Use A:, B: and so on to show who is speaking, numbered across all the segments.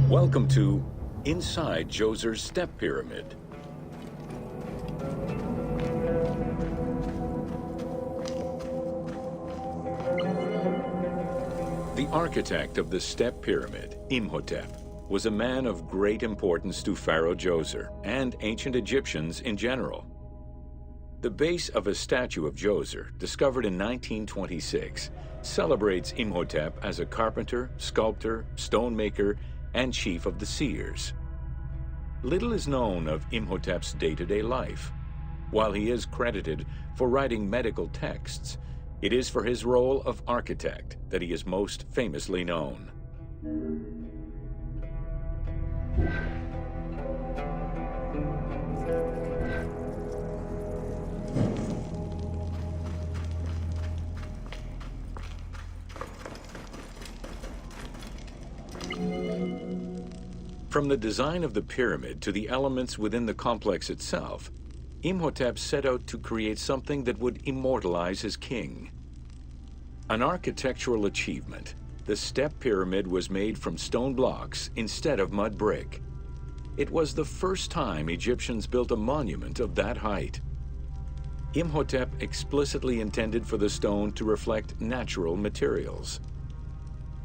A: Welcome to Inside Djoser's Step Pyramid. The architect of the Step Pyramid, Imhotep, was a man of great importance to Pharaoh Djoser and ancient Egyptians in general. The base of a statue of Djoser, discovered in 1926, celebrates Imhotep as a carpenter, sculptor, stonemaker, and chief of the seers. Little is known of Imhotep's day-to-day life. While he is credited for writing medical texts, it is for his role of architect that he is most famously known. From the design of the pyramid to the elements within the complex itself, Imhotep set out to create something that would immortalize his king. An architectural achievement, the Step Pyramid was made from stone blocks instead of mud brick. It was the first time Egyptians built a monument of that height. Imhotep explicitly intended for the stone to reflect natural materials.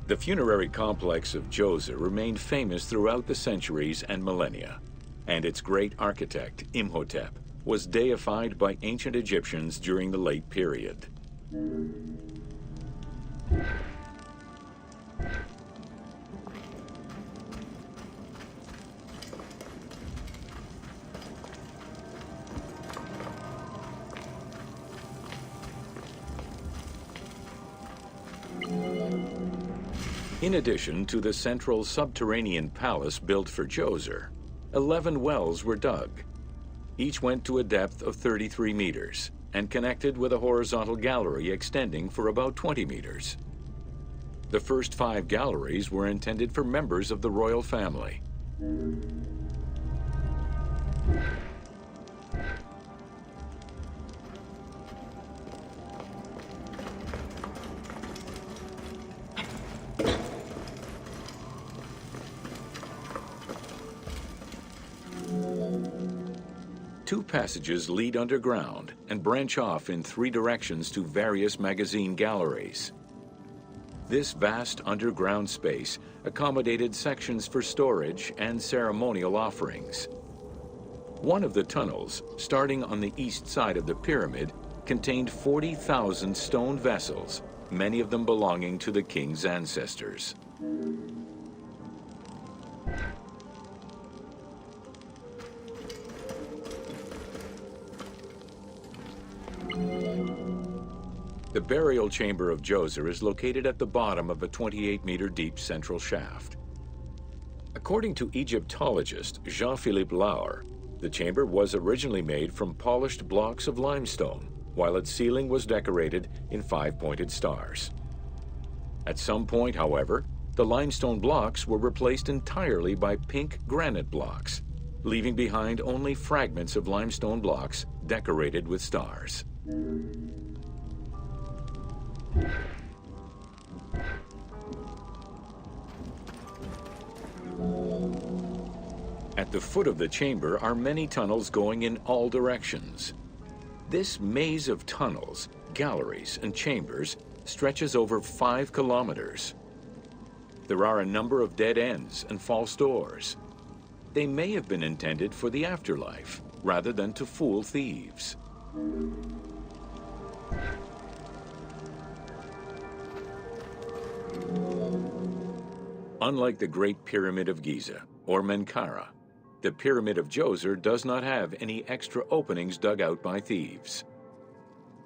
A: The funerary complex of Djoser remained famous throughout the centuries and millennia, and its great architect, Imhotep, was deified by ancient Egyptians during the late period. In addition to the central subterranean palace built for Djoser, 11 wells were dug. Each went to a depth of 33 meters and connected with a horizontal gallery extending for about 20 meters. The first 5 galleries were intended for members of the royal family. Two passages lead underground and branch off in 3 directions to various magazine galleries. This vast underground space accommodated sections for storage and ceremonial offerings. One of the tunnels, starting on the east side of the pyramid, contained 40,000 stone vessels, many of them belonging to the king's ancestors. The burial chamber of Djoser is located at the bottom of a 28-meter deep central shaft. According to Egyptologist Jean-Philippe Lauer, the chamber was originally made from polished blocks of limestone, while its ceiling was decorated in 5-pointed stars. At some point, however, the limestone blocks were replaced entirely by pink granite blocks, leaving behind only fragments of limestone blocks decorated with stars. At the foot of the chamber are many tunnels going in all directions. This maze of tunnels, galleries, and chambers stretches over 5 kilometers. There are a number of dead ends and false doors. They may have been intended for the afterlife, rather than to fool thieves. Unlike the Great Pyramid of Giza, or Menkaure, the Pyramid of Djoser does not have any extra openings dug out by thieves.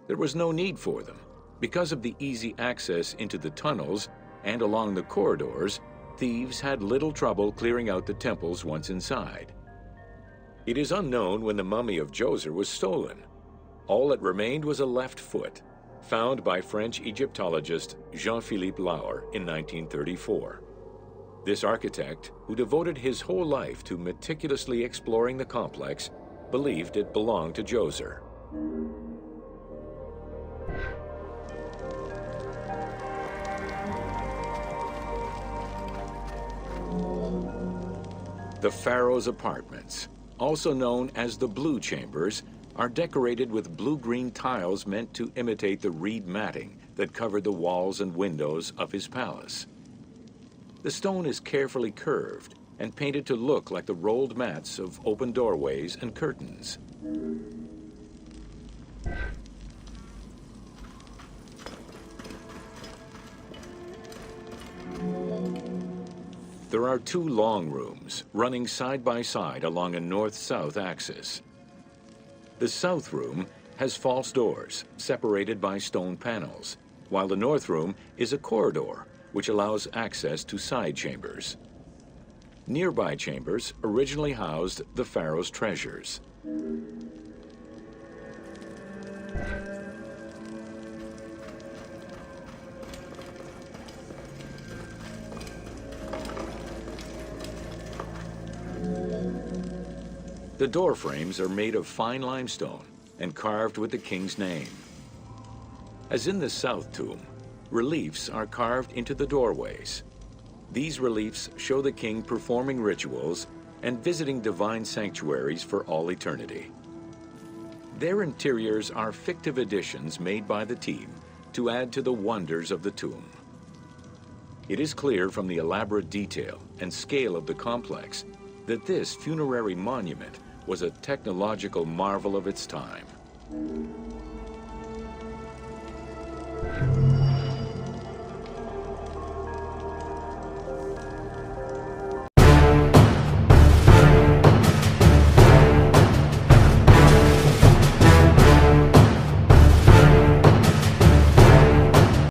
A: There was no need for them. Because of the easy access into the tunnels and along the corridors, thieves had little trouble clearing out the temples once inside. It is unknown when the mummy of Djoser was stolen. All that remained was a left foot, found by French Egyptologist Jean-Philippe Lauer in 1934. This architect, who devoted his whole life to meticulously exploring the complex, believed it belonged to Djoser. The pharaoh's apartments, also known as the blue chambers, are decorated with blue-green tiles meant to imitate the reed matting that covered the walls and windows of his palace. The stone is carefully curved and painted to look like the rolled mats of open doorways and curtains. There are two long rooms running side by side along a north-south axis. The south room has false doors separated by stone panels, while the north room is a corridor which allows access to side chambers. Nearby chambers originally housed the pharaoh's treasures. The door frames are made of fine limestone and carved with the king's name. As in the south tomb, reliefs are carved into the doorways. These reliefs show the king performing rituals and visiting divine sanctuaries for all eternity. Their interiors are fictive additions made by the team to add to the wonders of the tomb. It is clear from the elaborate detail and scale of the complex that this funerary monument was a technological marvel of its time.